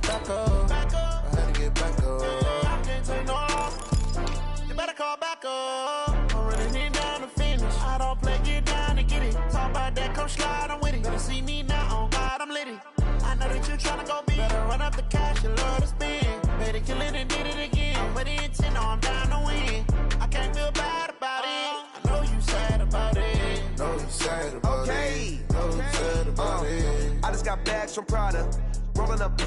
back up. I had to get back up. I can't take no off. You better call back up. I'm running it down to finish. I don't play, get down to get it. Talk about that, come slide, I'm with it. Better see me now, on God, I'm litty. I know that you tryna go big. Better run up the cash, you love to spend. Better kill it and did it again. But the intent, no, I'm down to win. I can't feel bad about it. I know you sad about it. Know you sad about it. Know you sad about it. I just got bags from Prada. Rolling up.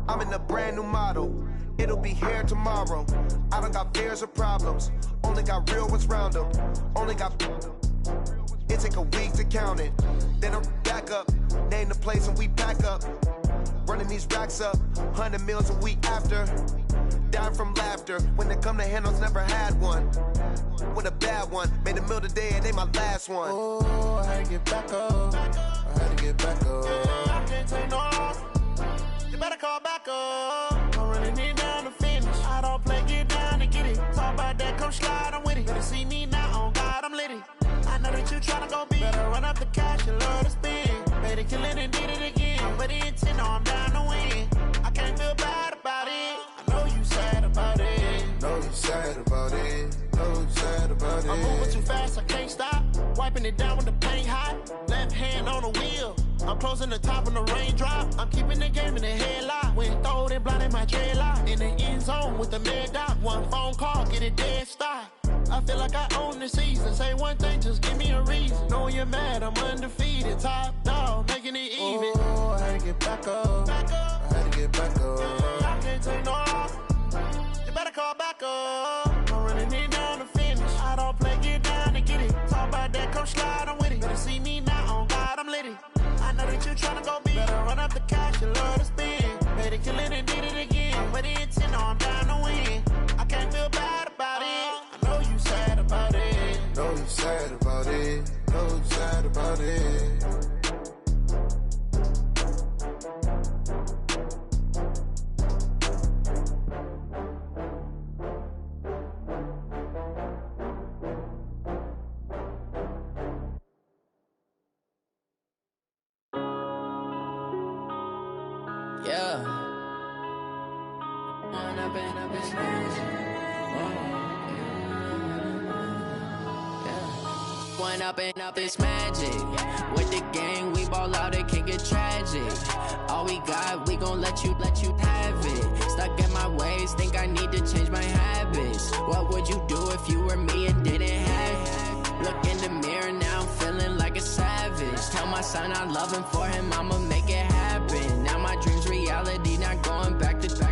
I'm in a brand new model. It'll be here tomorrow. I don't got fears or problems. Only got real ones round them. Only got. It take a week to count it. Then I'm back up. Name the place and we pack up. Running these racks up. 100 meals a week after. Dying from laughter. When they come to handles, never had one. With a bad one. Made a meal today and they my last one. Oh, I had to get back up. I had to get back up. I can't take no off. You better call back up. I'm running it down to finish. I don't play, get down to get it. Talk about that, come slide, I'm with it. Better see me now, on God, I'm litty. I know that you tryna go big. Better run up the cash, you love to spend. Better kill it and did it again. But the intent, no, I'm down to win. I can't feel bad about it. I know you sad about it. Know you sad about it. Know you sad about it. I'm moving too fast, I can't stop. Wiping it down with the paint hot. Left hand on the wheel. I'm closing the top when the raindrop. I'm keeping the game in the headlock. When throwed and blinded my dreadlock. In the end zone with the mad dot. One phone call, get it dead stop. I feel like I own the season. Say one thing, just give me a reason. Knowing you're mad, I'm undefeated. Top dog, making it even. Oh, I had to get back up. I had to get back up. I can't take no off. You better call back up. I'm running it down to finish. I don't play, get down to get it. Talk about that, come slide, I'm with it. Better see me now, on God, I'm litty. I know that you tryna go big. Better run up the cash, you love to spend. Better kill it and did it again. But the intent, no, I'm down to win. I can't feel bad about it. I know you sad about it. Know you sad about it. Know you sad about it. Yeah. One up and up is magic. With the gang, we ball out, it can get tragic. All we got, we gon' let you have it. Stuck in my ways, think I need to change my habits. What would you do if you were me and didn't have it? Look in the mirror now, I'm feeling like a savage. Tell my son I love him, for him I'ma make it happen. Now my dream's reality, not going back to.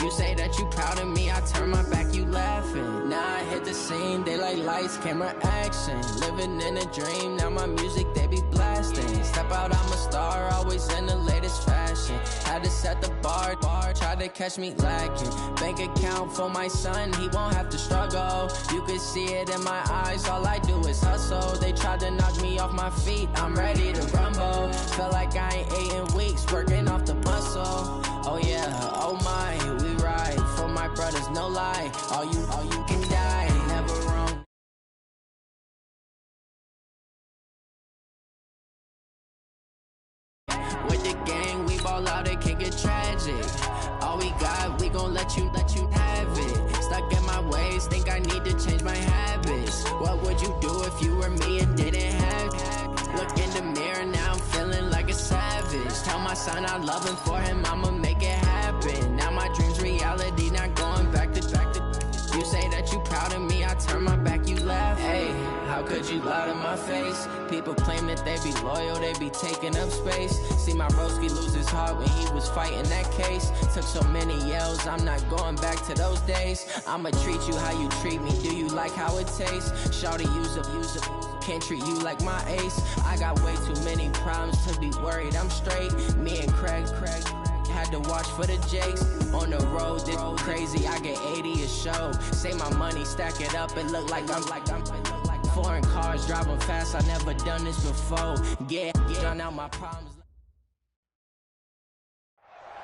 You say that you proud of me, I turn my back, you laughing. Now I hit the scene, they like lights, camera, action. Living in a dream, now my music, they be blasting. Step out, I'm a star, always in the latest fashion. Had to set the bar, try to catch me lacking. Bank account for my son, he won't have to struggle. You can see it in my eyes, all I do is hustle. They tried to knock me off my feet, I'm ready to rumble. Feel like I ain't ate in weeks, working off the muscle. Oh yeah, oh my, we ride for my brothers, no lie. All you can die, never wrong. With the gang, we ball out, it can get tragic. All we got, we gon' let you have it. Stuck in my ways, think I need to change my habits. What would you do if you were me and didn't have it? Look in the mirror now, I'm feeling like a savage. Tell my son I love him, for him I'ma make it happen. Now my dream's reality, not going back to. You say that you proud of me, I turn my back, you laugh. Hey, how could you lie to my face? People claim that they be loyal, they be taking up space. See my broski lose his heart when he was fighting that case. Took so many yells, I'm not going back to those days. I'ma treat you how you treat me, do you like how it tastes? Shawty, use up, can't treat you like my ace. I got way too many problems to be worried, I'm straight. Me and Craig had to watch for the Jakes. On the road, this crazy, I get 80 a show. Say my money, stack it up, it look like I'm foreign cars, driving fast, I never done this before. Get done out my problems.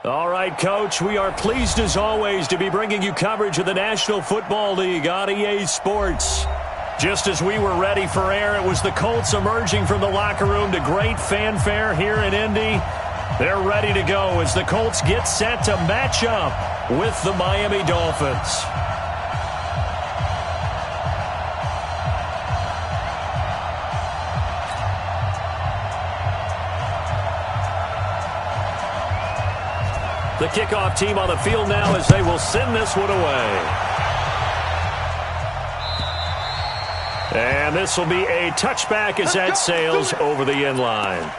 All right, Coach, we are pleased as always to be bringing you coverage of the National Football League on EA Sports. Just as we were ready for air, it was the Colts emerging from the locker room to great fanfare here in Indy. They're ready to go as the Colts get set to match up with the Miami Dolphins. The kickoff team on the field now as they will send this one away. And this will be a touchback as that sails over the end line.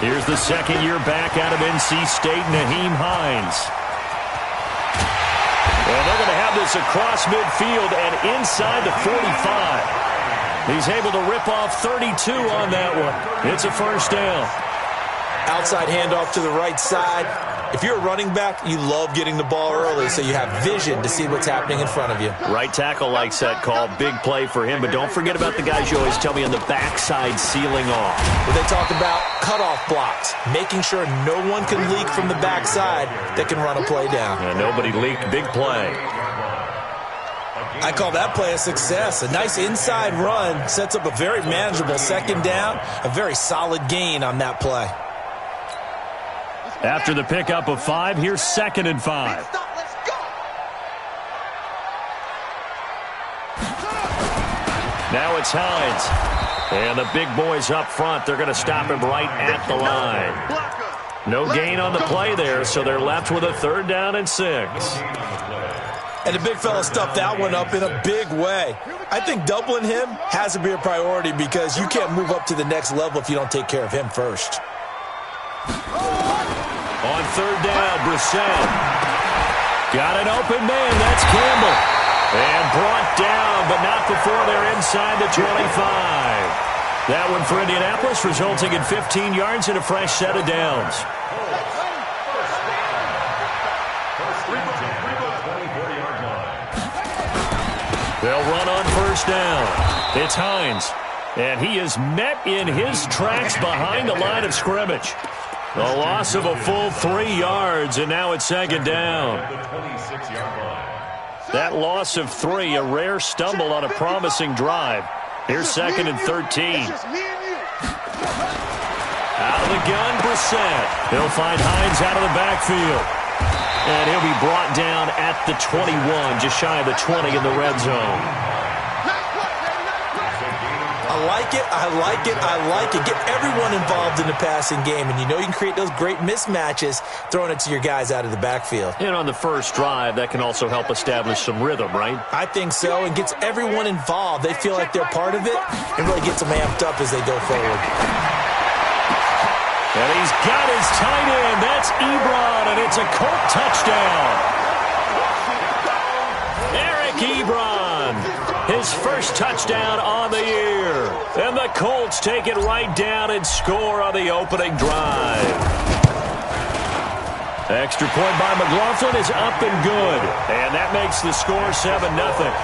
Here's the second year back out of NC State, Nyheim Hines. And they're going to have this across midfield and inside the 45. He's able to rip off 32 on that one. It's a first down. Outside handoff to the right side. If you're a running back, you love getting the ball early so you have vision to see what's happening in front of you. Right tackle likes that call. Big play for him, but don't forget about the guys you always tell me on the backside sealing off. Well, they talk about cutoff blocks, making sure no one can leak from the backside that can run a play down. And nobody leaked. Big play. I call that play a success. A nice inside run sets up a very manageable second down, a very solid gain on that play. After the pickup of 5, here's 2nd and 5. Now it's Hines. And the big boys up front, they're going to stop him right at the line. No gain on the play there, so they're left with a 3rd down and 6. And the big fella stuffed that one up in a big way. I think doubling him has to be a priority because you can't move up to the next level if you don't take care of him first. On 3rd down, Brissett. Got an open man. That's Campbell. And brought down, but not before they're inside the 25. That one for Indianapolis, resulting in 15 yards and a fresh set of downs. They'll run on 1st down. It's Hines. And he is met in his tracks behind the line of scrimmage. A loss of a full 3 yards, and now it's 2nd down. That loss of 3, a rare stumble on a promising drive. Here's 2nd and 13. Out of the gun, Brissett. He'll find Hines out of the backfield. And he'll be brought down at the 21, just shy of the 20 in the red zone. I like it, I like it, I like it. Get everyone involved in the passing game, and you know you can create those great mismatches throwing it to your guys out of the backfield. And on the first drive, that can also help establish some rhythm, right? I think so, and gets everyone involved. They feel like they're part of it, and really gets them amped up as they go forward. And he's got his tight end. That's Ebron, and it's a Colt touchdown. Eric Ebron, his first touchdown on the year. And the Colts take it right down and score on the opening drive. The extra point by McLaughlin is up and good. And that makes the score 7-0.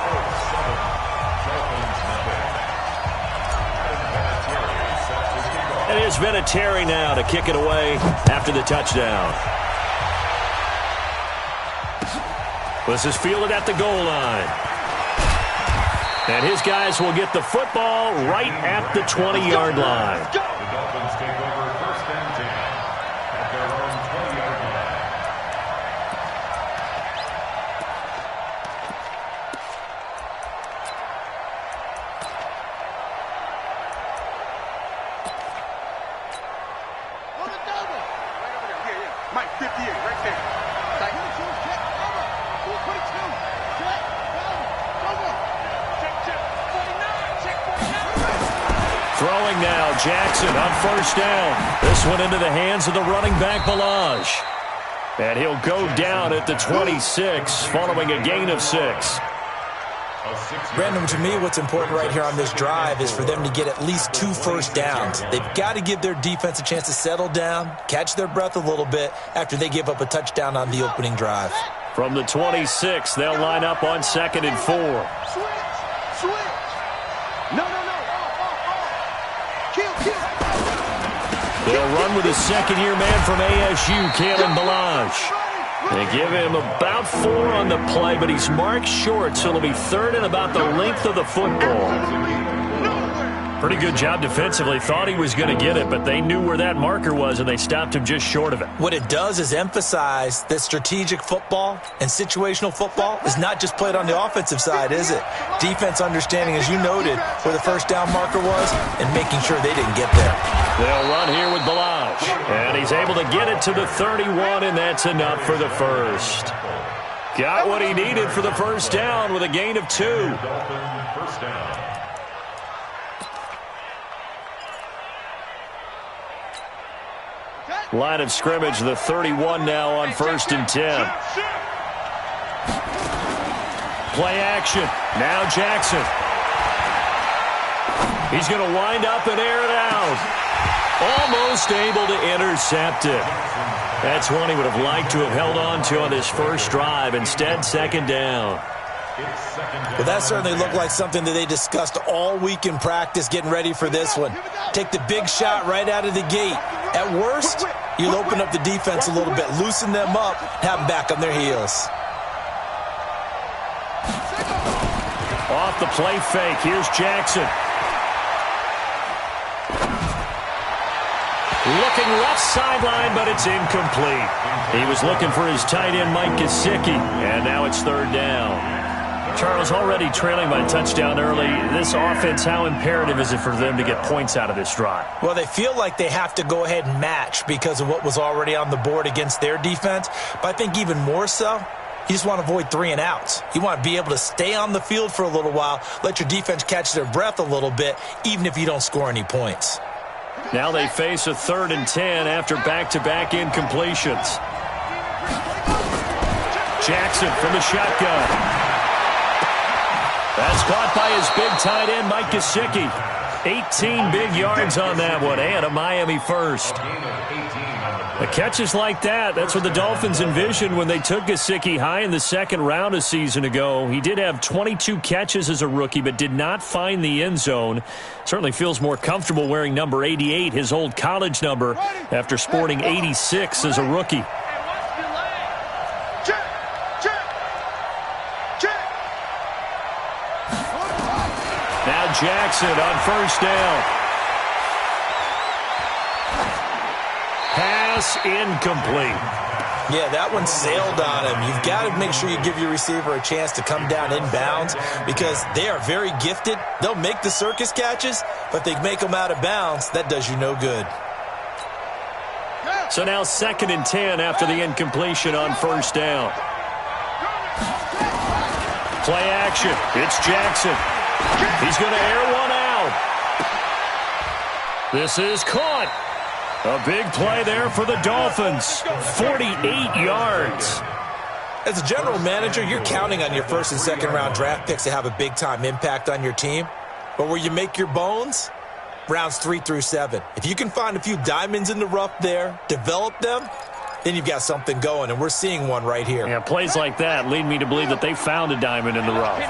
It has been a Terry now to kick it away after the touchdown. This is fielded at the goal line. And his guys will get the football right at the 20-yard line. The Dolphins take over 1st and 10 at their own 20-yard line. Mike, 58, right there. Throwing now, Jackson on 1st down. This one into the hands of the running back, Balaj. And he'll go down at the 26 following a gain of 6. Brandon, to me, what's important right here on this drive is for them to get at least 2 first downs. They've got to give their defense a chance to settle down, catch their breath a little bit after they give up a touchdown on the opening drive. From the 26, they'll line up on 2nd and 4. Switch. No. Kill. They'll run with a second-year man from ASU, Kalen Balazs. They give him about 4 on the play, but he's marked short, so it'll be 3rd and about the length of the football. Pretty good job defensively. Thought he was going to get it, but they knew where that marker was, and they stopped him just short of it. What it does is emphasize that strategic football and situational football is not just played on the offensive side, is it? Defense understanding, as you noted, where the first down marker was and making sure they didn't get there. They'll run here with Balazs, and he's able to get it to the 31, and that's enough for the first. Got what he needed for the first down with a gain of 2. First down. Line of scrimmage, the 31 now on 1st and 10. Play action. Now Jackson. He's going to wind up and air it out. Almost able to intercept it. That's one he would have liked to have held on to on this first drive. Instead, 2nd down. Well, that certainly looked like something that they discussed all week in practice getting ready for this one. Take the big shot right out of the gate. At worst, you'll open up the defense a little bit, loosen them up, have them back on their heels. Off the play fake, here's Jackson. Looking left sideline, but it's incomplete. He was looking for his tight end, Mike Gesicki, and now it's 3rd down. Charles, already trailing by touchdown early. This offense, how imperative is it for them to get points out of this drive? Well, they feel like they have to go ahead and match because of what was already on the board against their defense. But I think even more so, you just want to avoid 3 and outs. You want to be able to stay on the field for a little while, let your defense catch their breath a little bit, even if you don't score any points. Now they face a 3rd and 10 after back-to-back incompletions. Jackson from the shotgun. That's caught by his big tight end, Mike Gesicki. 18 big yards on that one, and a Miami first. The catches like that, that's what the Dolphins envisioned when they took Gesicki high in the 2nd round a season ago. He did have 22 catches as a rookie, but did not find the end zone. Certainly feels more comfortable wearing number 88, his old college number, after sporting 86 as a rookie. Now Jackson on 1st down. Pass incomplete. Yeah, that one sailed on him. You've got to make sure you give your receiver a chance to come down inbounds because they are very gifted. They'll make the circus catches, but they make them out of bounds. That does you no good. So now 2nd and 10 after the incompletion on 1st down. Play action. It's Jackson. He's going to air one out. This is caught. A big play there for the Dolphins. 48 yards. As a general manager, you're counting on your 1st and 2nd round draft picks to have a big-time impact on your team. But where you make your bones, rounds 3 through 7. If you can find a few diamonds in the rough there, develop them, then you've got something going, and we're seeing one right here. Yeah, plays like that lead me to believe that they found a diamond in the rough.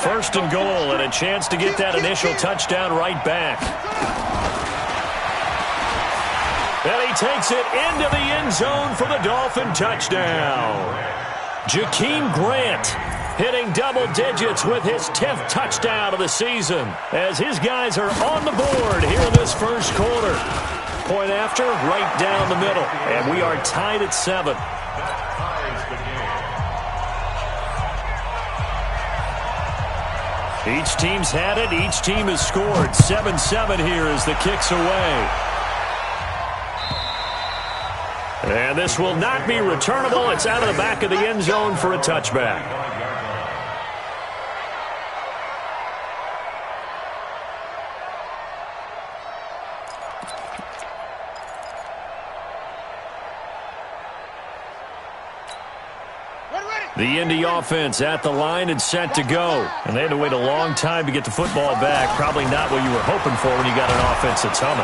1st and goal, and a chance to get that initial touchdown right back. And he takes it into the end zone for the Dolphin touchdown. Jakeem Grant hitting double digits with his 10th touchdown of the season as his guys are on the board here in this first quarter. Point after, right down the middle, and we are tied at 7. Each team's had it. Each team has scored. 7-7 here as the kick's away. And this will not be returnable. It's out of the back of the end zone for a touchback. The Indy offense at the line and set to go. And they had to wait a long time to get the football back. Probably not what you were hoping for when you got an offense that's humming.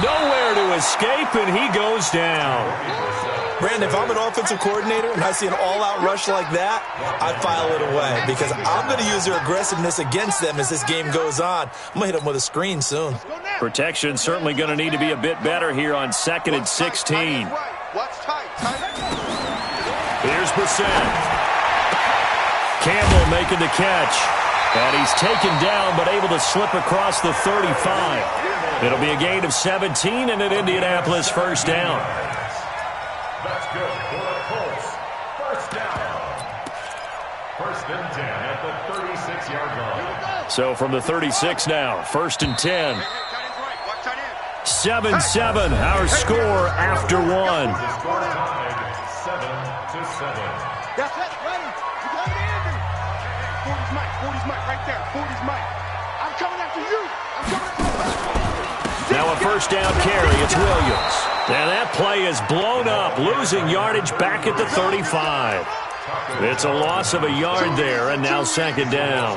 Nowhere to escape, and he goes down. Brandon, if I'm an offensive coordinator and I see an all-out rush like that, I file it away because I'm going to use their aggressiveness against them as this game goes on. I'm going to hit them with a screen soon. Protection certainly going to need to be a bit better here on 2nd and 16. Here's Brissett. Campbell making the catch. And he's taken down but able to slip across the 35. It'll be a gain of 17 and an Indianapolis first down. That's good for the Colts. First down. 1st and 10 at the 36-yard line. So from the 36 now, 1st and 10. 7-7, our score after one. The score tied 7-7. That's it, ready. You got it, Andrew. 40's Mike, 40's Mike, right there. 40's Mike. I'm coming after you. I'm coming after you. Now a first down carry, it's Williams. And that play is blown up, losing yardage back at the 35. It's a loss of a yard there, and now 2nd down.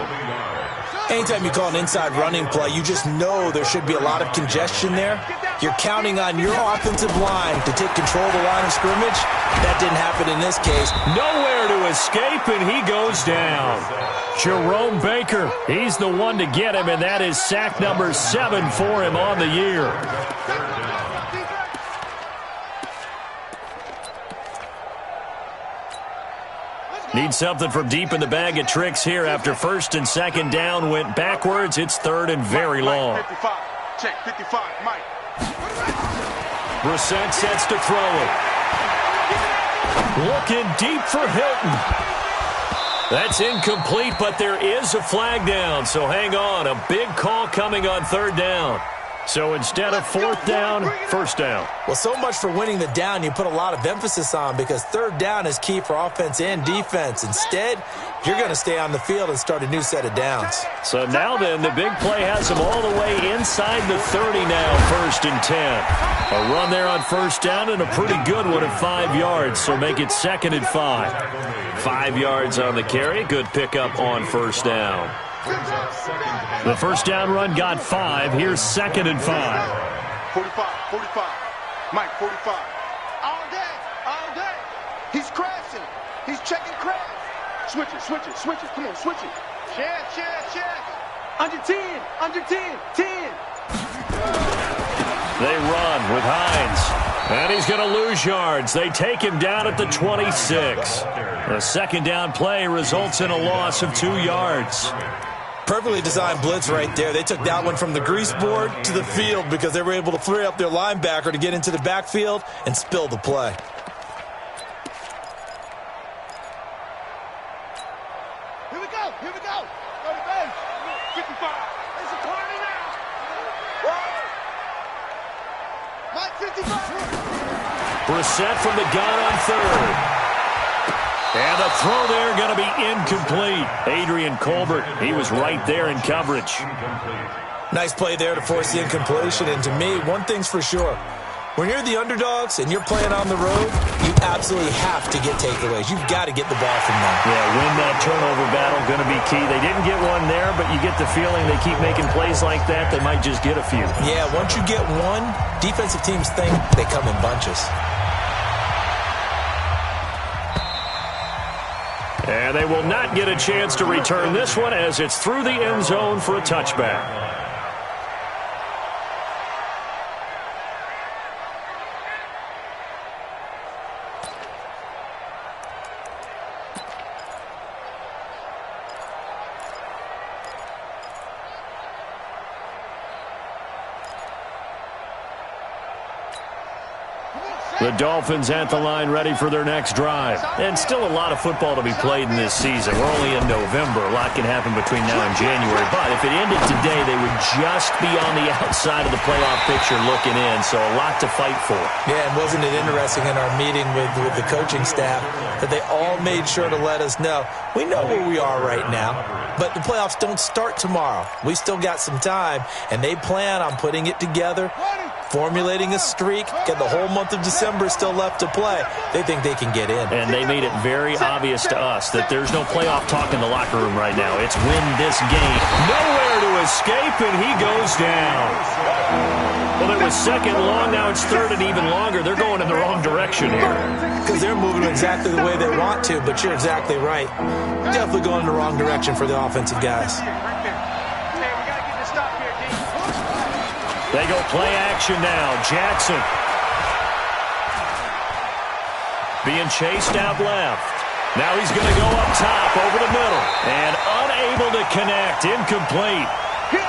Anytime you call an inside running play, you just know there should be a lot of congestion there. You're counting on your offensive line to take control of the line of scrimmage. That didn't happen in this case. Nowhere to escape, and he goes down. Jerome Baker, he's the one to get him, and that is sack number 7 for him on the year. Need something from deep in the bag of tricks here after 1st and 2nd down went backwards. It's 3rd and very long. 55. Check 55, Mike. Brissett sets to throw it. Looking deep for Hilton. That's incomplete, but there is a flag down, so hang on. A big call coming on 3rd down. So instead of 4th down, 1st down. Well, so much for winning the down you put a lot of emphasis on because 3rd down is key for offense and defense. Instead, you're going to stay on the field and start a new set of downs. So now then, the big play has them all the way inside the 30 now, 1st and 10. A run there on 1st down and a pretty good one at 5 yards, so make it 2nd and 5. 5 yards on the carry, good pickup on 1st down. The 1st down run got 5. Here's 2nd and 5. 45, 45. Mike, 45. All day, all day. He's crashing. He's checking crash. Switch it, switch it, switch it. Come on, switch it. Check. Under 10, under 10, 10. They run with Hines. And he's going to lose yards. They take him down at the 26. The 2nd down play results in a loss of 2 yards. Perfectly designed blitz right there. They took that one from the grease board to the field because they were able to free up their linebacker to get into the backfield and spill the play. Here we go, here we go. Go to base. 55. It's a party now. Mike, 55. Brissett from the gun on 3rd. And the throw there going to be incomplete. Adrian Colbert, he was right there in coverage. Nice play there to force the incompletion. And to me, one thing's for sure. When you're the underdogs and you're playing on the road, you absolutely have to get takeaways. You've got to get the ball from them. Yeah, win that turnover battle, going to be key. They didn't get one there, but you get the feeling they keep making plays like that, they might just get a few. Yeah, once you get one, defensive teams think they come in bunches. And they will not get a chance to return this one as it's through the end zone for a touchback. The Dolphins at the line ready for their next drive. And still a lot of football to be played in this season. We're only in November. A lot can happen between now and January. But if it ended today, they would just be on the outside of the playoff picture looking in. So a lot to fight for. Yeah, and wasn't it interesting in our meeting with the coaching staff that they all made sure to let us know, we know where we are right now, but the playoffs don't start tomorrow. We still got some time, and they plan on putting it together formulating a streak, got the whole month of December still left to play. They think they can get in. And they made it very obvious to us that there's no playoff talk in the locker room right now. It's win this game. Nowhere to escape, and he goes down. Well, it was second long. Now it's third and even longer. They're going in the wrong direction here. Because they're moving exactly the way they want to, but you're exactly right. Definitely going in the wrong direction for the offensive guys. They go play action now. Jackson being chased out left. Now he's going to go up top over the middle. And unable to connect. Incomplete.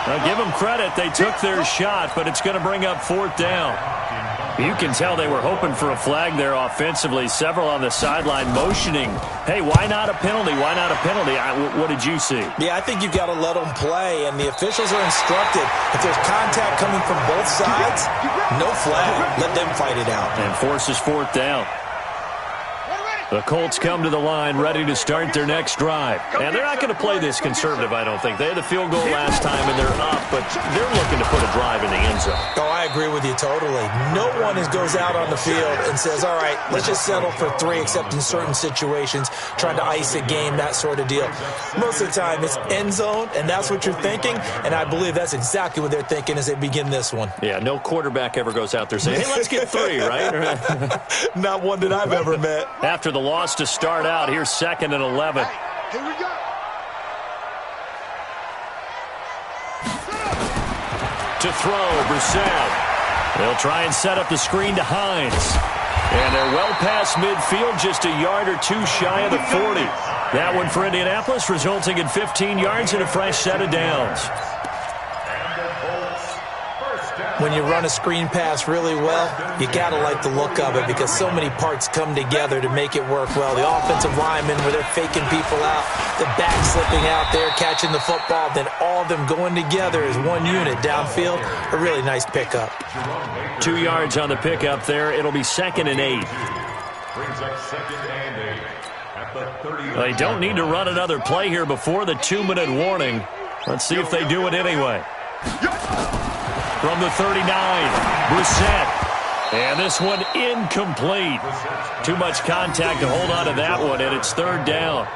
Now give them credit. They took their shot, but it's going to bring up fourth down. You can tell they were hoping for a flag there offensively. Several on the sideline motioning. Hey, why not a penalty? Why not a penalty? What did you see? Yeah, I think you've got to let them play, and the officials are instructed. If there's contact coming from both sides, no flag. Let them fight it out. And forces fourth down. The Colts come to the line ready to start their next drive. And they're not going to play this conservative, I don't think. They had the field goal last time, and they're up, but they're looking to put a drive in the end zone. Oh, I agree with you totally. No one goes out on the field and says, all right, let's just settle for 3, except in certain situations, trying to ice a game, that sort of deal. Most of the time, it's end zone, and that's what you're thinking, and I believe that's exactly what they're thinking as they begin this one. Yeah, no quarterback ever goes out there saying, hey, let's get 3, right? Not one that I've ever met. After the loss to start out, here's 2nd and 11. Here we go. To throw, Brissett. They'll try and set up the screen to Hines. And they're well past midfield, just a yard or 2 shy of the 40. That one for Indianapolis, resulting in 15 yards and a fresh set of downs. When you run a screen pass really well, you got to like the look of it because so many parts come together to make it work well. The offensive linemen, where they're faking people out, the back slipping out there, catching the football, then all of them going together as one unit downfield. A really nice pickup. 2 yards on the pickup there. It'll be 2nd and 8. Brings up 2nd and 8 at the 30. They don't need to run another play here before the 2-minute warning. Let's see if they do it anyway. From the 39, Brissett. And this one incomplete. Too much contact to hold on to that one, and it's 3rd down.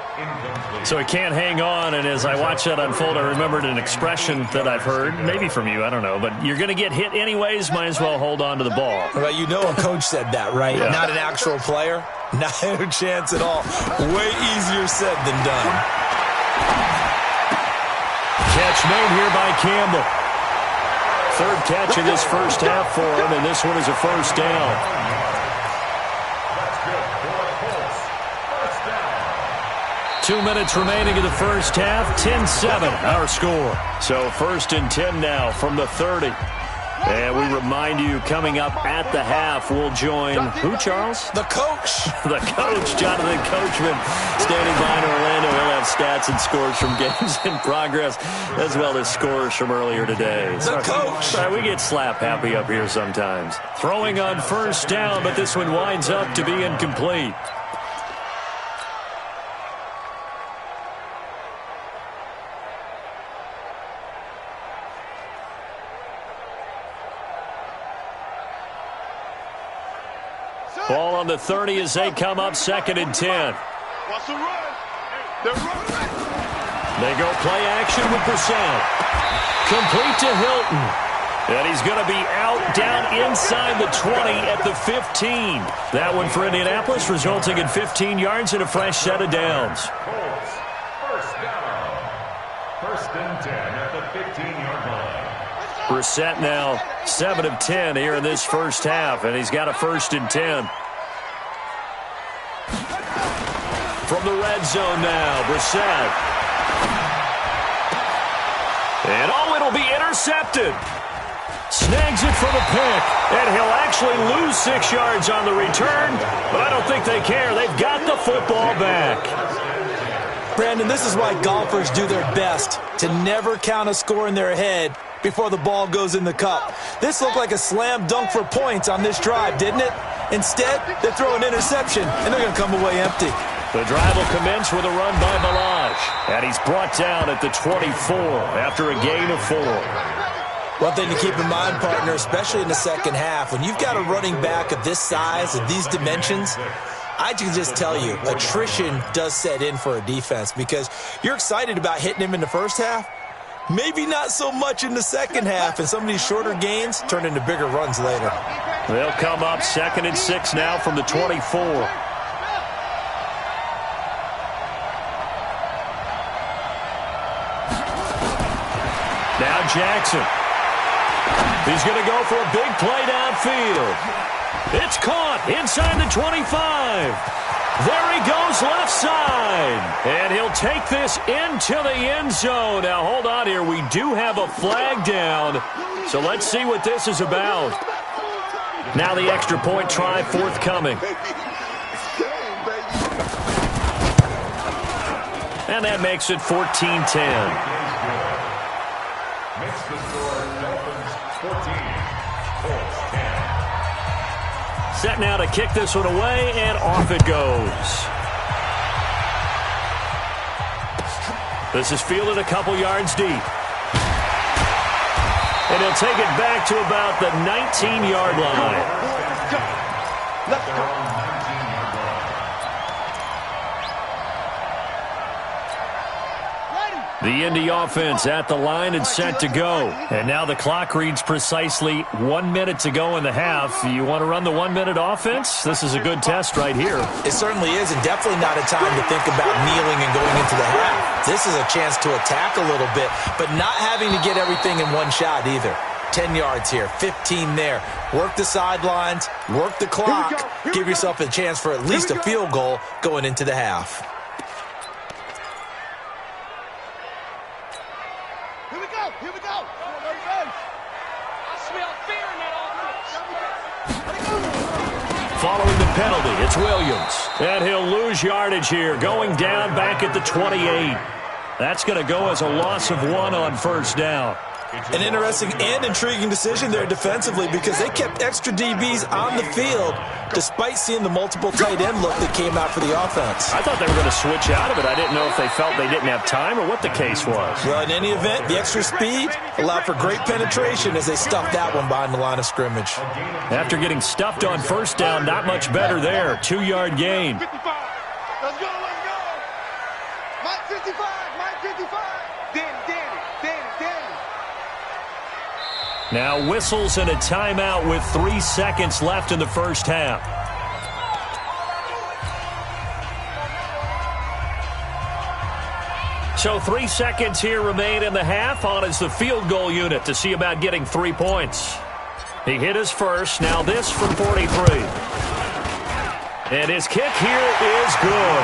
So he can't hang on, and as I watch that unfold, I remembered an expression that I've heard, maybe from you, I don't know, but you're going to get hit anyways, might as well hold on to the ball. Well, you know a coach said that, right? Yeah. Not an actual player? Not a chance at all. Way easier said than done. Catch made here by Campbell. 3rd catch of this first half for him, and this one is a first down. That's good for the Colts. First down. 2 minutes remaining in the first half. 10-7 our score. So 1st and 10 now from the 30. And we remind you, coming up at the half, we'll join who, Charles? The coach. The coach, Jonathan Coachman, standing by in Orlando. He'll have stats and scores from games in progress, as well as scores from earlier today. The coach. We get slap happy up here sometimes. Throwing on first down, but this one winds up to be incomplete. Ball on the 30 as they come up 2nd and 10. Watch the run. They're running. They go play action with Brissett. Complete to Hilton. And he's going to be out down inside the 20 at the 15. That one for Indianapolis, resulting in 15 yards and a fresh set of downs. Colts. First down. 1st and 10 at the 15-yard line. Brissett now 7 of 10 here in this first half, and he's got a 1st and 10. From the red zone now, Brissett. And it'll be intercepted. Snags it for the pick, and he'll actually lose 6 yards on the return, but I don't think they care. They've got the football back. Brandon, this is why golfers do their best to never count a score in their head before the ball goes in the cup. This looked like a slam dunk for points on this drive, didn't it? Instead, they throw an interception, and they're going to come away empty. The drive will commence with a run by Balaj, and he's brought down at the 24 after a gain of 4. One thing to keep in mind, partner, especially in the second half, when you've got a running back of this size and these dimensions, I can just tell you, attrition does set in for a defense because you're excited about hitting him in the first half, maybe not so much in the second half, and some of these shorter gains turn into bigger runs later. They'll come up 2nd and 6 now from the 24. Now Jackson. He's going to go for a big play downfield. It's caught inside the 25. There he goes left side. And he'll take this into the end zone. Now, hold on here. We do have a flag down. So let's see what this is about. Now the extra point try forthcoming. And that makes it 14-10. Makes the score Dolphins 14, Colts 10. Set now to kick this one away, and off it goes. This is fielded a couple yards deep. And he'll take it back to about the 19-yard line. Let's go. The Indy offense at the line and set to go. And now the clock reads precisely 1 minute to go in the half. You want to run the 1 minute offense? This is a good test right here. It certainly is, and definitely not a time to think about kneeling and going into the half. This is a chance to attack a little bit, but not having to get everything in one shot either. 10 yards here, 15 there. Work the sidelines, work the clock. Give yourself a chance for at least a field goal going into the half. Here we go. I smell fear in that offense. Following the penalty, it's Williams. And he'll lose yardage here, going down back at the 28. That's going to go as a loss of 1 on first down. An interesting and intriguing decision there defensively because they kept extra DBs on the field despite seeing the multiple tight end look that came out for the offense. I thought they were going to switch out of it. I didn't know if they felt they didn't have time or what the case was. Well, in any event, the extra speed allowed for great penetration as they stuffed that one behind the line of scrimmage. After getting stuffed on first down, not much better there. 2-yard gain. 55. Let's go. Mike 55. Danny. Now whistles and a timeout with 3 seconds left in the first half. So 3 seconds here remain in the half. On is the field goal unit to see about getting 3 points. He hit his first. Now this from 43. And his kick here is good.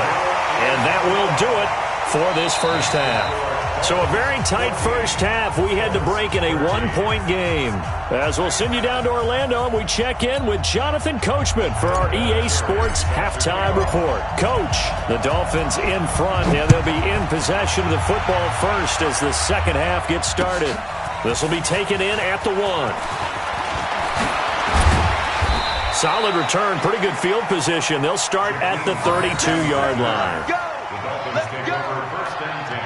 And that will do it for this first half. So a very tight first half. We had to break in a 1-point game. As we'll send you down to Orlando, and we check in with Jonathan Coachman for our EA Sports Halftime Report. Coach, the Dolphins in front, and they'll be in possession of the football first as the second half gets started. This will be taken in at the 1. Solid return, pretty good field position. They'll start at the 32-yard line. The Dolphins take over first and 10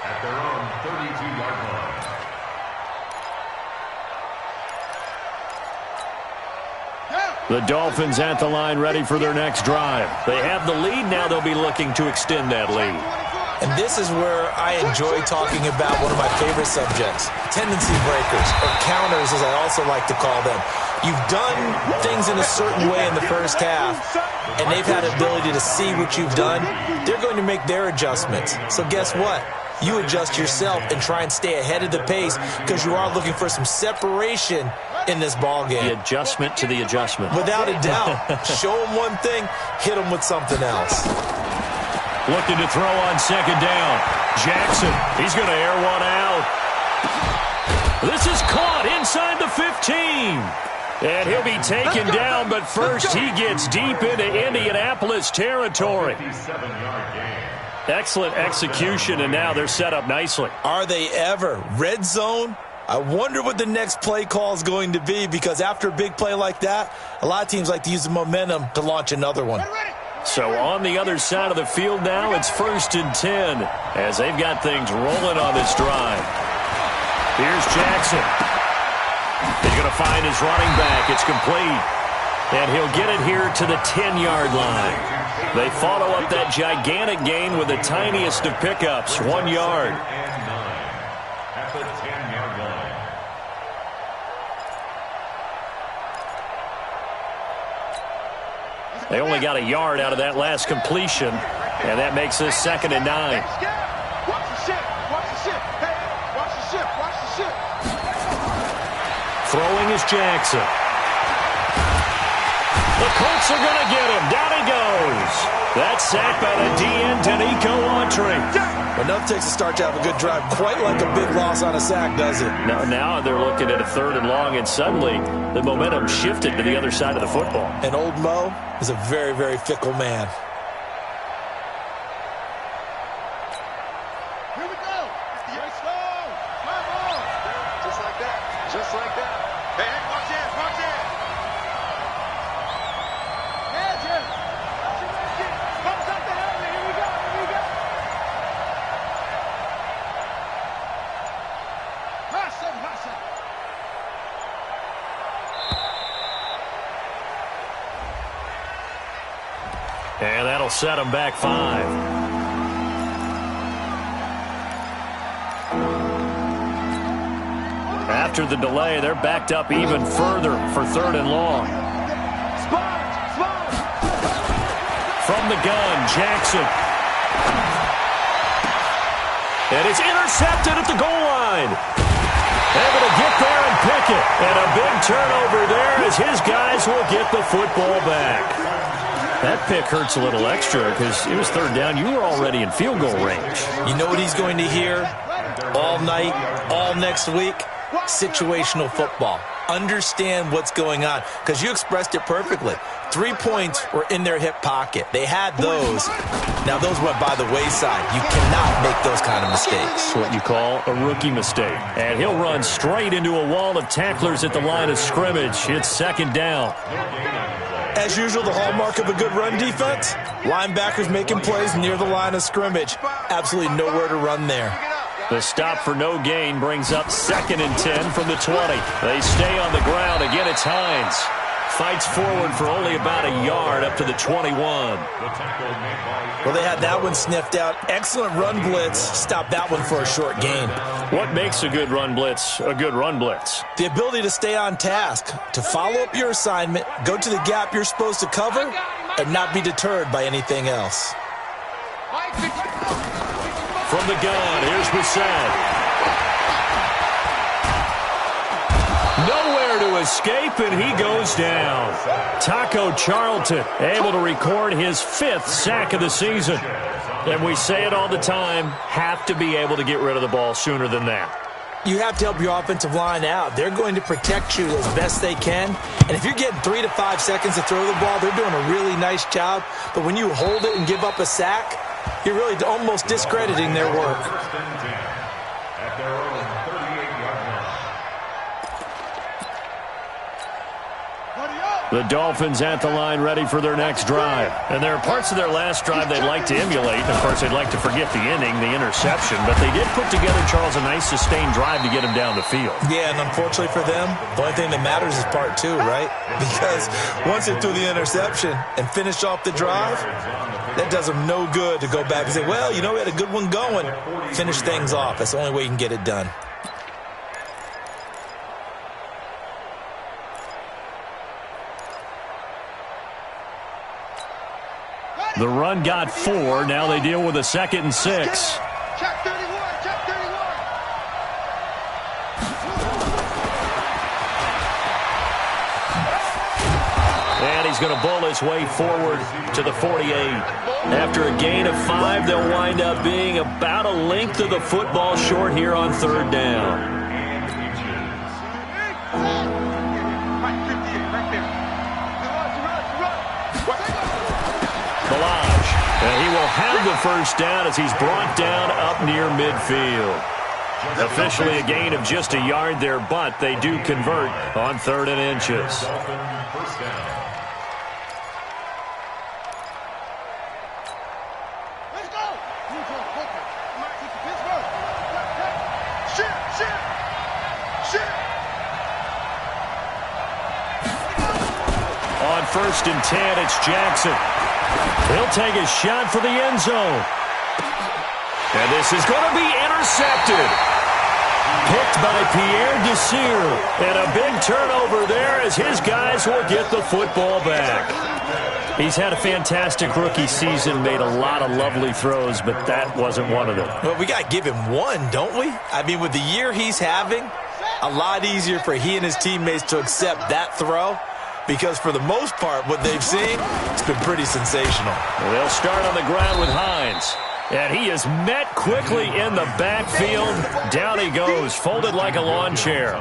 at their own 32-yard line. The Dolphins at the line ready for their next drive. They have the lead. Now they'll be looking to extend that lead. And this is where I enjoy talking about one of my favorite subjects, tendency breakers, or counters as I also like to call them. You've done things in a certain way in the first half, and they've had the ability to see what you've done. They're going to make their adjustments. So guess what? You adjust yourself and try and stay ahead of the pace because you are looking for some separation in this ball game. The adjustment to the adjustment. Without a doubt. Show them one thing, hit them with something else. Looking to throw on second down. Jackson, he's going to air one out. This is caught inside the 15. And he'll be taken down, but first he gets deep into Indianapolis territory. Excellent execution, and now they're set up nicely. Are they ever? Red zone? I wonder what the next play call is going to be because after a big play like that, a lot of teams like to use the momentum to launch another one. So on the other side of the field now, it's 1st and 10 as they've got things rolling on this drive. Here's Jackson. He's going to find his running back. It's complete. And he'll get it here to the 10-yard line. They follow up that gigantic gain with the tiniest of pickups, 1 yard. At the 10-yard line. They only got a yard out of that last completion, and that makes this 2nd and 9. Watch the ship. Watch the ship. Hey, watch the ship. Watch the ship. Throwing is Jackson. The Colts are going to get him. Down he goes. That's sacked by the DN, Danico Autry. Enough takes to start to have a good drive. Quite like a big loss on a sack, does it? Now they're looking at a 3rd and long, and suddenly the momentum shifted to the other side of the football. And old Mo is a very, very fickle man. Here we go. Let's go. Come on. Just like that. Just like that. Hey, watch it. Watch it. Hands in. Watch it. Watch it. Comes up the helmet. Here we go. Here we go. Hassan, Hassan. And that'll set them back 5. After the delay, they're backed up even further for 3rd and long. From the gun, Jackson. And it's intercepted at the goal line. Able to get there and pick it. And a big turnover there as his guys will get the football back. That pick hurts a little extra because it was 3rd down. You were already in field goal range. You know what he's going to hear all night, all next week? Situational football. Understand what's going on, because you expressed it perfectly. 3 points were in their hip pocket. They had those. Now those went by the wayside. You cannot make those kind of mistakes. It's what you call a rookie mistake. And he'll run straight into a wall of tacklers at the line of scrimmage. It's 2nd down. As usual, the hallmark of a good run defense, linebackers making plays near the line of scrimmage. Absolutely nowhere to run there. The stop for no gain brings up 2nd and 10 from the 20. They stay on the ground. Again, it's Hines. Fights forward for only about a yard up to the 21. Well, they had that one sniffed out. Excellent run blitz. Stop that one for a short gain. What makes a good run blitz a good run blitz? The ability to stay on task, to follow up your assignment, go to the gap you're supposed to cover, and not be deterred by anything else. From the gun, here's Brissett. Nowhere to escape, and he goes down. Taco Charlton able to record his 5th sack of the season. And we say it all the time, have to be able to get rid of the ball sooner than that. You have to help your offensive line out. They're going to protect you as best they can. And if you're getting 3 to 5 seconds to throw the ball, they're doing a really nice job. But when you hold it and give up a sack, you're really almost discrediting their work. At their own 38-yard line. The Dolphins at the line ready for their next drive. And there are parts of their last drive they'd like to emulate. And, of course, they'd like to forget the inning, the interception. But they did put together, Charles, a nice sustained drive to get him down the field. Yeah, and unfortunately for them, the only thing that matters is part 2, right? Because once they threw the interception and finished off the drive, that does them no good to go back and say, well, you know, we had a good one going. Finish things off. That's the only way you can get it done. The run got 4. Now they deal with a 2nd and 6. Check 31. Check 31. And he's going to bull his way forward to the 48. After a gain of 5, they'll wind up being about a length of the football short here on 3rd down. Balaj, and he will have the 1st down as he's brought down up near midfield. Officially a gain of just a yard there, but they do convert on 3rd and inches. First down. Let's go. Shit. 1st and 10. It's Jackson. He'll take a shot for the end zone. And this is going to be intercepted. Picked by Pierre Desir. And a big turnover there as his guys will get the football back. He's had a fantastic rookie season, made a lot of lovely throws, but that wasn't one of them. Well, we got to give him one, don't we? I mean, with the year he's having, a lot easier for he and his teammates to accept that throw because for the most part, what they've seen, it's been pretty sensational. Well, they'll start on the ground with Hines. And he is met quickly in the backfield. Down he goes, folded like a lawn chair.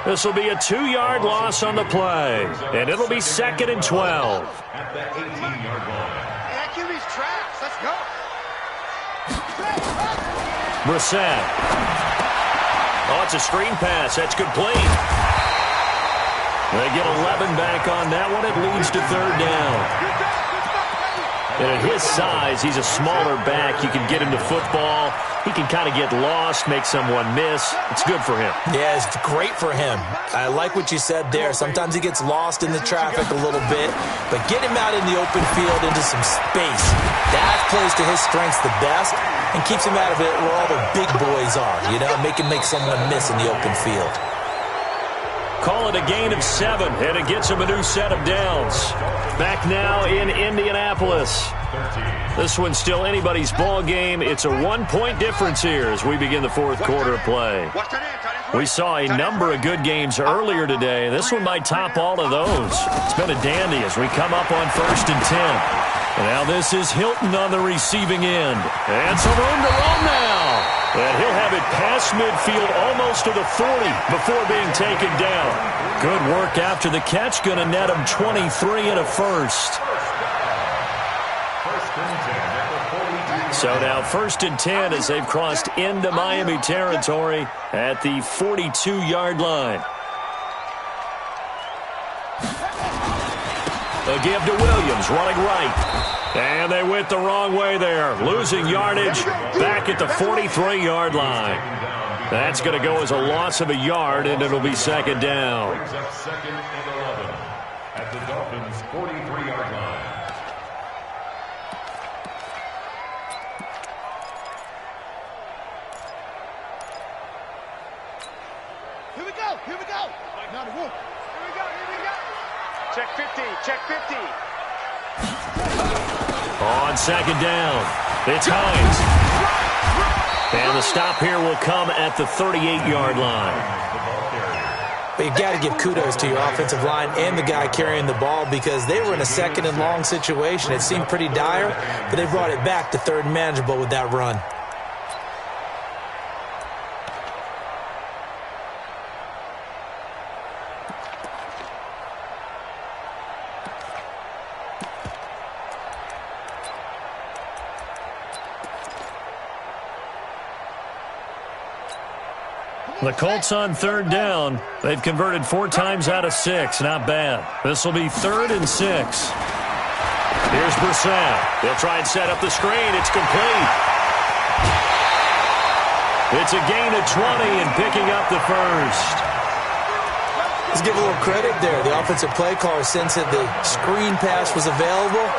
This will be a 2-yard loss on the play. And it'll be 2nd and 12. At the 18-yard line. That QB's trash. Let's go. Brissett. Oh, it's a screen pass. That's complete. They get 11 back on that one. It leads to 3rd down. And at his size, he's a smaller back. You can get him to football. He can kind of get lost, make someone miss. It's good for him. Yeah, it's great for him. I like what you said there. Sometimes he gets lost in the traffic a little bit, but get him out in the open field into some space. That plays to his strengths the best and keeps him out of it where all the big boys are, you know, make someone miss in the open field. Call it a gain of 7, and it gets him a new set of downs. Back now in Indianapolis. This one's still anybody's ball game. It's a 1-point difference here as we begin the 4th quarter of play. We saw a number of good games earlier today. This one might top all of those. It's been a dandy as we come up on 1st and 10. And now this is Hilton on the receiving end. And some room to roam now. And he'll have it past midfield almost to the 40 before being taken down. Good work after the catch. Going to net him 23 and a first. So now 1st and 10 as they've crossed into Miami territory at the 42-yard line. A give to Williams, running right. And they went the wrong way there. Losing yardage back at the 43-yard line. That's going to go as a loss of a yard, and it'll be 2nd down. Brings up 2nd and 11 at the Dolphins' 43-yard line. Here we go. Here we go. Not a whoop. Here we go. Here we go. Check 50. Check 50. On 2nd down, it's Hines. And the stop here will come at the 38-yard line. But you've got to give kudos to your offensive line and the guy carrying the ball because they were in a 2nd and long situation. It seemed pretty dire, but they brought it back to 3rd and manageable with that run. The Colts on 3rd down. They've converted 4 times out of 6. Not bad. This will be 3rd and 6. Here's Brissett. They'll try and set up the screen. It's complete. It's a gain of 20 and picking up the first. Let's give a little credit there. The offensive play caller sensed that the screen pass was available.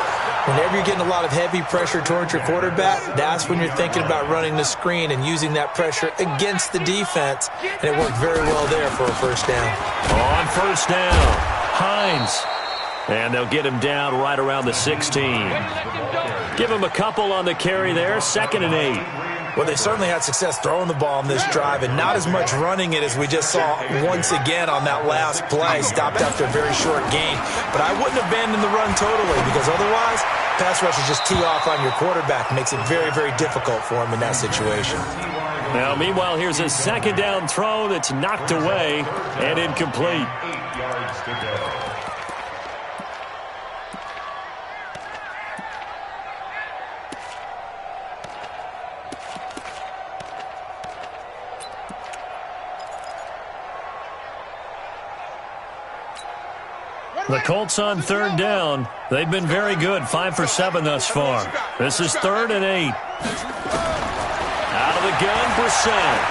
Whenever you're getting a lot of heavy pressure towards your quarterback, that's when you're thinking about running the screen and using that pressure against the defense. And it worked very well there for a 1st down. On 1st down, Hines. And they'll get him down right around the 16. Give him a couple on the carry there, 2nd and 8. Well, they certainly had success throwing the ball on this drive and not as much running it as we just saw once again on that last play. Stopped after a very short gain. But I wouldn't abandon the run totally because otherwise, pass rushers just tee off on your quarterback. Makes it very, very difficult for him in that situation. Now, meanwhile, here's a 2nd down throw that's knocked away and incomplete. 8 yards to go. The Colts on 3rd down. They've been very good, 5 for 7 thus far. This is 3rd and 8. Out of the gun, Brissett.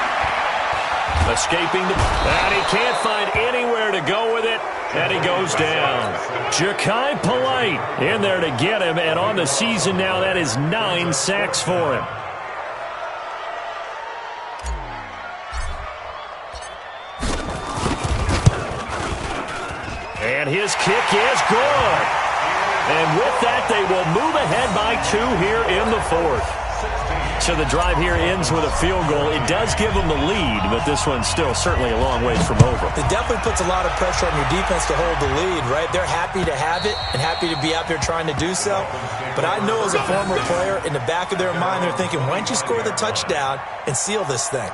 Escaping the... And he can't find anywhere to go with it. And he goes down. Ja'Kai Polite in there to get him, and on the season now, that is 9 sacks for him. And his kick is good. And with that, they will move ahead by 2 here in the 4th. So the drive here ends with a field goal. It does give them the lead, but this one's still certainly a long ways from over. It definitely puts a lot of pressure on your defense to hold the lead, right? They're happy to have it and happy to be out there trying to do so. But I know as a former player, in the back of their mind, they're thinking, why don't you score the touchdown and seal this thing?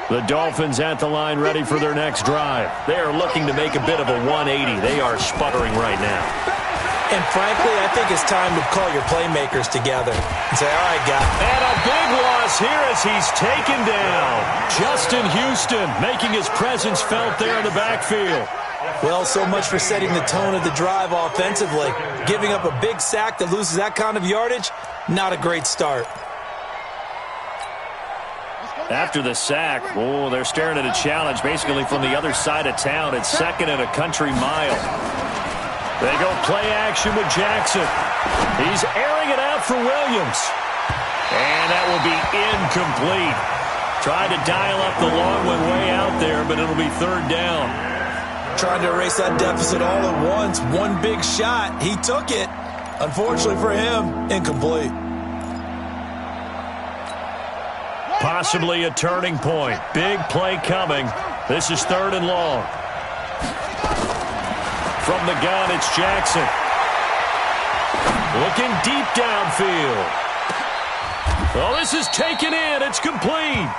The Dolphins at the line ready for their next drive. They are looking to make a bit of a 180. They are sputtering right now. And frankly, I think it's time to call your playmakers together and say, all right, guys. And a big loss here as he's taken down. Justin Houston making his presence felt there in the backfield. Well, so much for setting the tone of the drive offensively. Giving up a big sack that loses that kind of yardage, not a great start. After the sack, they're staring at a challenge basically from the other side of town. It's 2nd and a country mile. They go play action with Jackson. He's airing it out for Williams. And that will be incomplete. Tried to dial up the long one way out there, but it'll be 3rd down. Trying to erase that deficit all at once. One big shot. He took it. Unfortunately for him, incomplete. Possibly a turning point. Big play coming. This is 3rd and long. From the gun, it's Jackson. Looking deep downfield. Oh, this is taken in. It's complete.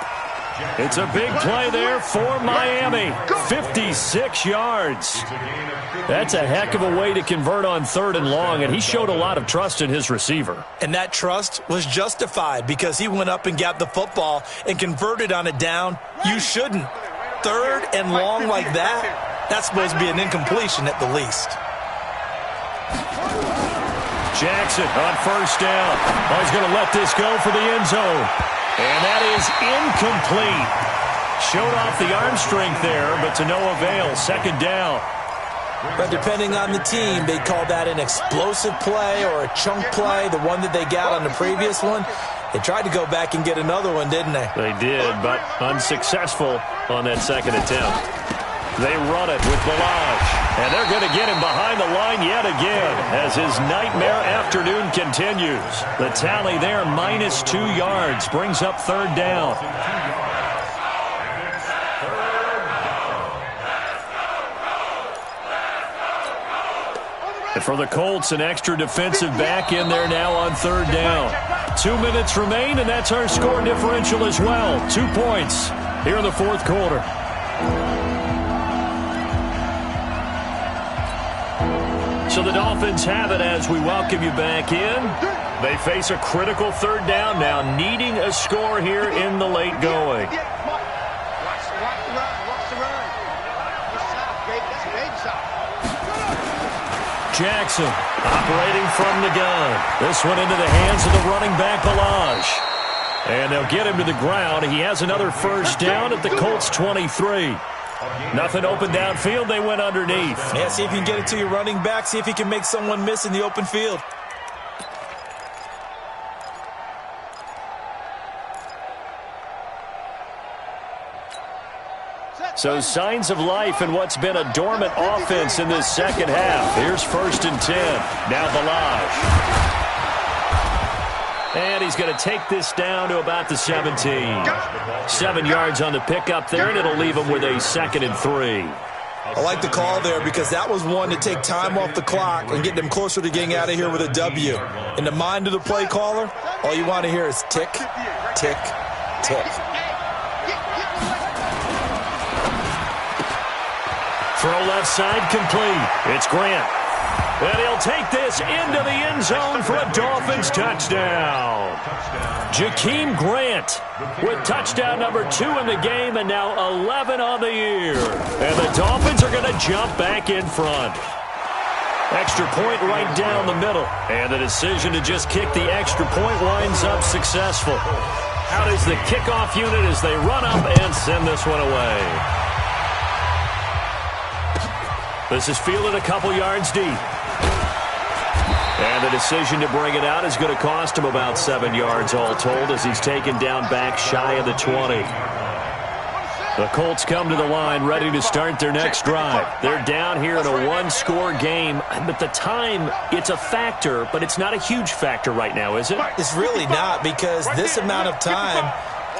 It's a big play there for Miami. 56 yards. That's a heck of a way to convert on 3rd and long, and he showed a lot of trust in his receiver. And that trust was justified because he went up and got the football and converted on a down. You shouldn't. 3rd and long like that, that's supposed to be an incompletion at the least. Jackson on 1st down. Oh, he's going to let this go for the end zone. And that is incomplete. Showed off the arm strength there, but to no avail. 2nd down. But depending on the team, they call that an explosive play or a chunk play, the one that they got on the previous one. They tried to go back and get another one, didn't they? They did, but unsuccessful on that 2nd attempt. They run it with Balaj, and they're going to get him behind the line yet again as his nightmare afternoon continues. The tally there, -2 yards, brings up 3rd down. And for the Colts, an extra defensive back in there now on 3rd down. 2 minutes remain, and that's our score differential as well. 2 points here in the 4th quarter. So the Dolphins have it as we welcome you back in. They face a critical 3rd down now, needing a score here in the late going. Jackson operating from the gun. This one into the hands of the running back, Balaj. And they'll get him to the ground. He has another 1st down at the Colts 23. Nothing open downfield. They went underneath. Yeah, see if you can get it to your running back. See if you can make someone miss in the open field. So signs of life in what's been a dormant offense in this 2nd half. Here's 1st and 10. Now Balaj. And he's going to take this down to about the 17. 7 yards on the pickup there, and it'll leave him with a 2nd and 3. I like the call there because that was one to take time off the clock and get them closer to getting out of here with a W. In the mind of the play caller, all you want to hear is tick, tick, tick. Throw left side complete. It's Grant. And he'll take this into the end zone for a Dolphins touchdown. Jakeem Grant with touchdown number 2 in the game and now 11 on the year. And the Dolphins are going to jump back in front. Extra point right down the middle. And the decision to just kick the extra point winds up successful. Out is the kickoff unit as they run up and send this one away. This is fielded a couple yards deep. And the decision to bring it out is going to cost him about 7 yards all told as he's taken down back shy of the 20. The Colts come to the line ready to start their next drive. They're down here in a one-score game. But the time, it's a factor, but it's not a huge factor right now, is it? It's really not, because this amount of time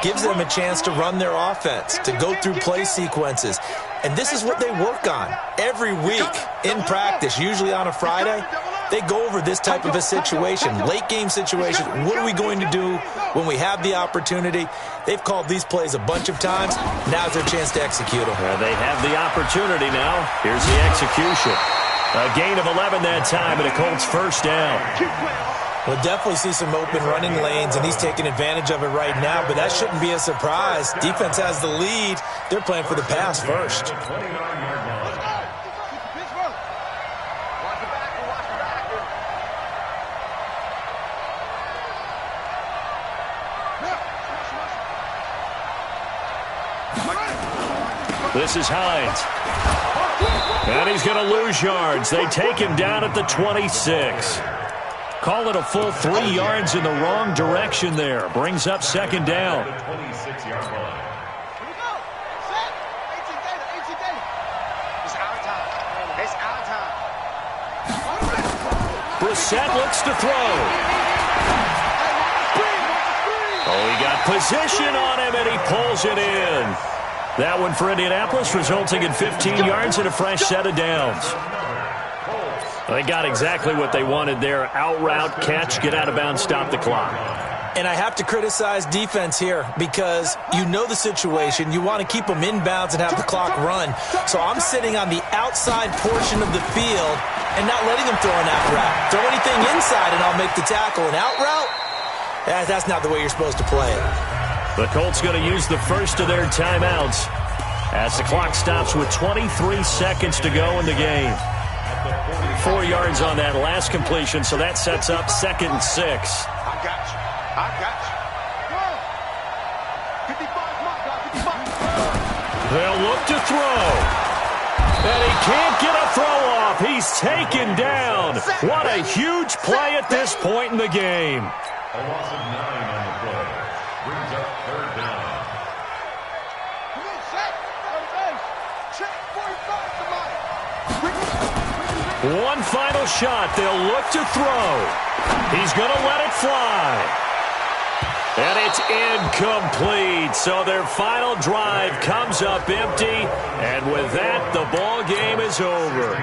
gives them a chance to run their offense, to go through play sequences. And this is what they work on every week in practice, usually on a Friday. They go over this type of a situation, late-game situation. What are we going to do when we have the opportunity? They've called these plays a bunch of times. Now's their chance to execute them. They have the opportunity now. Here's the execution. A gain of 11 that time and a Colts first down. We'll definitely see some open running lanes, and he's taking advantage of it right now, but that shouldn't be a surprise. Defense has the lead. They're playing for the pass first. This is Hines. And he's going to lose yards. They take him down at the 26. Call it a full 3 yards in the wrong direction there. Brings up second down. Brissett looks to throw. Oh, he got position on him, and he pulls it in. That one for Indianapolis, resulting in 15 yards and a fresh set of downs. They got exactly what they wanted there. Out route, catch, get out of bounds, stop the clock. And I have to criticize defense here because you know the situation. You want to keep them inbounds and have the clock run. So I'm sitting on the outside portion of the field and not letting them throw an out route. Throw anything inside and I'll make the tackle. An out route? That's not the way you're supposed to play it. The Colts going to use the first of their timeouts as the clock stops with 23 seconds to go in the game. 4 yards on that last completion, so that sets up 2nd and 6. I got you. I got you. 55, my God, 55. They'll look to throw. And he can't get a throw off. He's taken down. What a huge play at this point in the game. A loss of 9 on the play. Brings up third down. Come on, set. On base. Check 45, somebody. One final shot. They'll look to throw. He's going to let it fly. And it's incomplete. So their final drive comes up empty. And with that, the ball game is over.